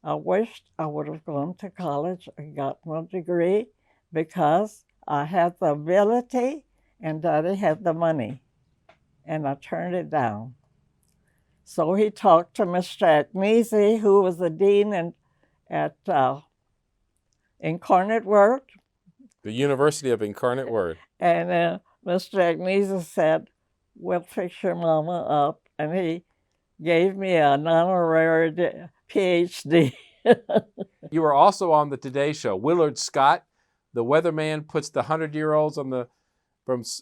I wished I would have gone to college and gotten a degree because I had the ability and Daddy had the money, and I turned it down. So he talked to Mr. Agnesi, who was the dean at Incarnate Word. The University of Incarnate Word. And Mr. Agnesi said, we'll fix your mama up. And he gave me an honorary PhD. You were also on the Today Show. Willard Scott, the weatherman, puts the 100-year-olds on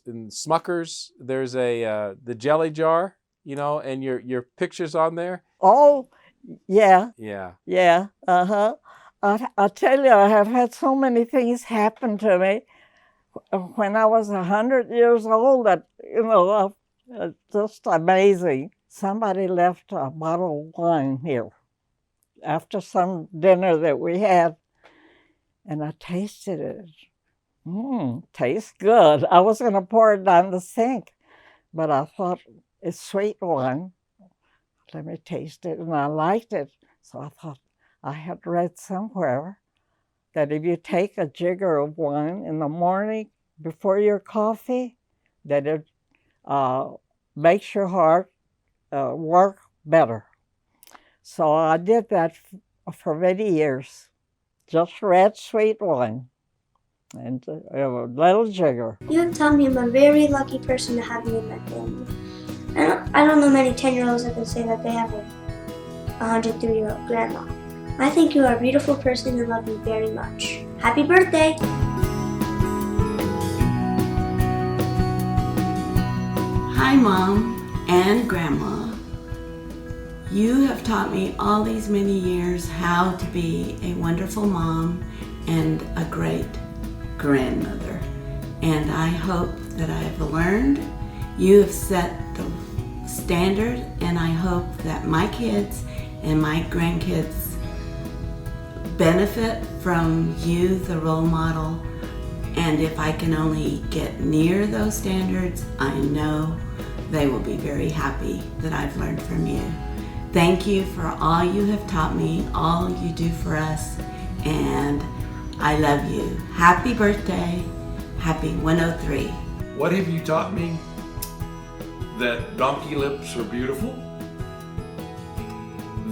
in Smuckers. There's the jelly jar, and your picture's on there. Oh, yeah. Yeah. Yeah. Uh-huh. I tell you, I have had so many things happen to me when I was 100 years old that, just amazing. Somebody left a bottle of wine here after some dinner that we had, and I tasted it. Tastes good. I was going to pour it down the sink, but I thought, it's sweet wine. Let me taste it, and I liked it. So I thought, I had read somewhere that if you take a jigger of wine in the morning before your coffee, that it makes your heart work better. So I did that for many years. Just red sweet wine and a little jigger. You have taught me I'm a very lucky person to have you in my family. I don't know many 10-year-olds that can say that they have a 103-year-old grandma. I think you are a beautiful person and love you very much. Happy birthday! Hi, Mom and Grandma. You have taught me all these many years how to be a wonderful mom and a great grandmother. And I hope that I have learned. You have set the standard, and I hope that my kids and my grandkids benefit from you, the role model. And if I can only get near those standards, I know they will be very happy that I've learned from you. Thank you for all you have taught me, all you do for us, and I love you. Happy birthday. Happy 103. What have you taught me? That donkey lips are beautiful,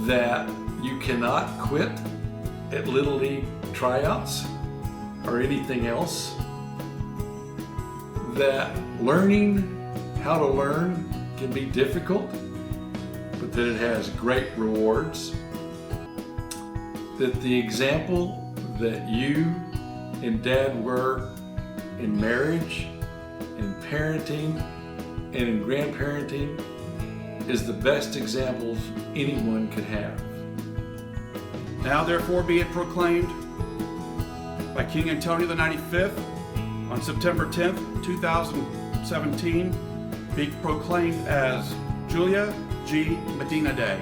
that you cannot quit at Little League tryouts or anything else, that learning how to learn can be difficult, but that it has great rewards, that the example that you and Dad were in marriage, in parenting, and in grandparenting is the best examples anyone could have. Now therefore be it proclaimed by King Antonio the 95th on September 10th, 2017, be proclaimed as Julia G. Medina Day.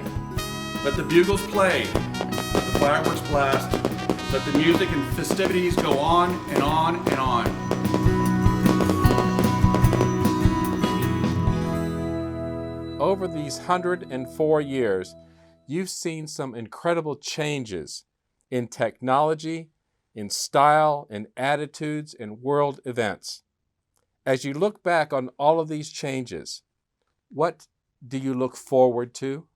Let the bugles play, let the fireworks blast, let the music and festivities go on and on and on. Over these 104 years, you've seen some incredible changes in technology, in style, in attitudes, in world events. As you look back on all of these changes, what do you look forward to?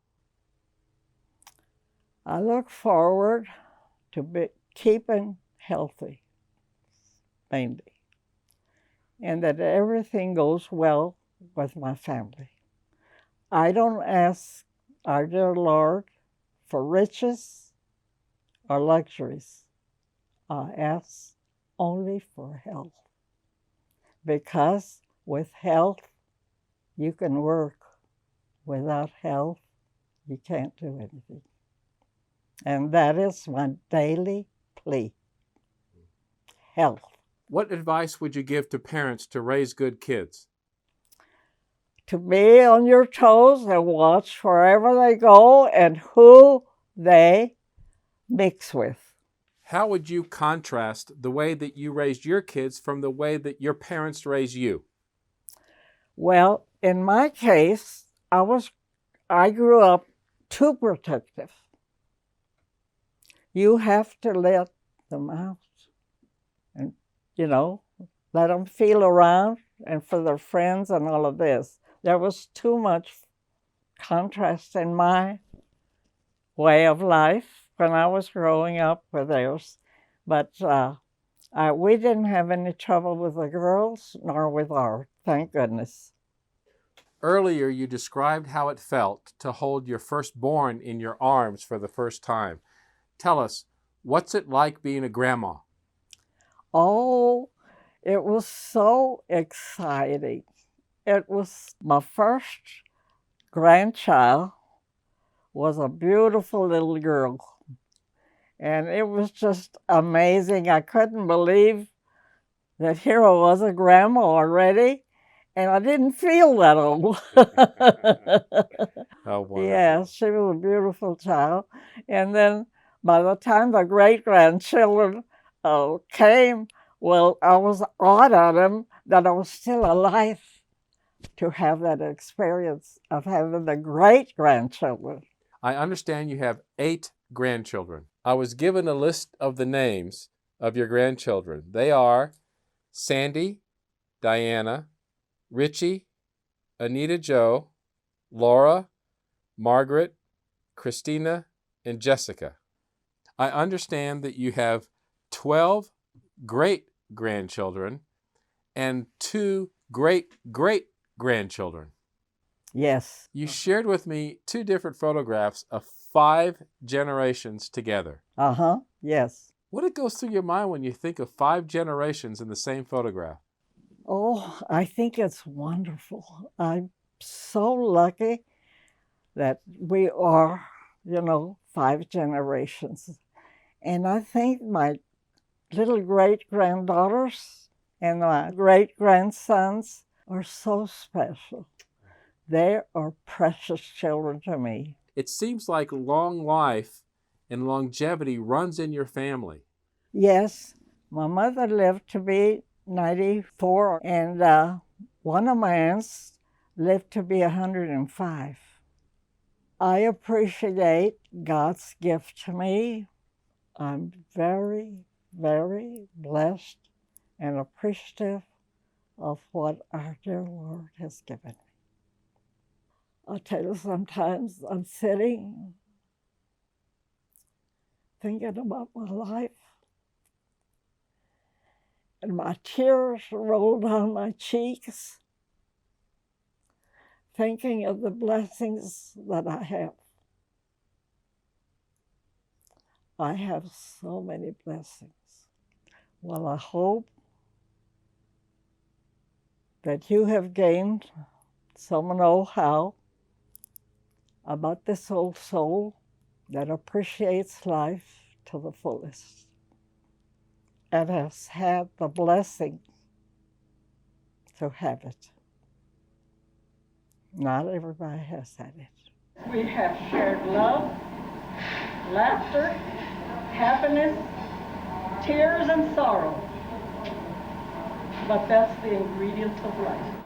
I look forward to keeping healthy, mainly, and that everything goes well with my family. I don't ask our dear Lord for riches or luxuries. I ask only for health. Because with health, you can work. Without health, you can't do anything. And that is my daily plea. Health. What advice would you give to parents to raise good kids? To be on your toes and watch wherever they go and who they mix with. How would you contrast the way that you raised your kids from the way that your parents raised you? Well, in my case, I grew up too protective. You have to let them out and, let them feel around and for their friends and all of this. There was too much contrast in my way of life when I was growing up with theirs. But we didn't have any trouble with the girls nor with ours, thank goodness. Earlier, you described how it felt to hold your firstborn in your arms for the first time. Tell us, what's it like being a grandma? Oh, it was so exciting. It was my first grandchild was a beautiful little girl. And it was just amazing. I couldn't believe that here I was a grandma already, and I didn't feel that old. Oh, wonderful. Yeah, she was a beautiful child. And then by the time the great-grandchildren came, well, I was awed at them that I was still alive to have that experience of having the great-grandchildren. I understand you have 8 grandchildren. I was given a list of the names of your grandchildren. They are Sandy, Diana, Richie, Anita Jo, Laura, Margaret, Christina, and Jessica. I understand that you have 12 great-grandchildren and 2 great-great-grandchildren. Yes. You shared with me 2 different photographs of 5 generations together. Yes. What goes through your mind when you think of 5 generations in the same photograph? Oh, I think it's wonderful. I'm so lucky that we are, 5 generations. And I think my little great-granddaughters and my great-grandsons are so special. They are precious children to me. It seems like long life and longevity runs in your family. Yes, my mother lived to be 94, and one of my aunts lived to be 105. I appreciate God's gift to me. I'm very, very appreciative of what our dear Lord has given me. I'll tell you, sometimes I'm sitting thinking about my life, and my tears roll down my cheeks, thinking of the blessings that I have. I have so many blessings. Well, I hope that you have gained some know-how about this old soul that appreciates life to the fullest and has had the blessing to have it. Not everybody has had it. We have shared love, laughter, happiness, tears, and sorrow. But that's the ingredients of life.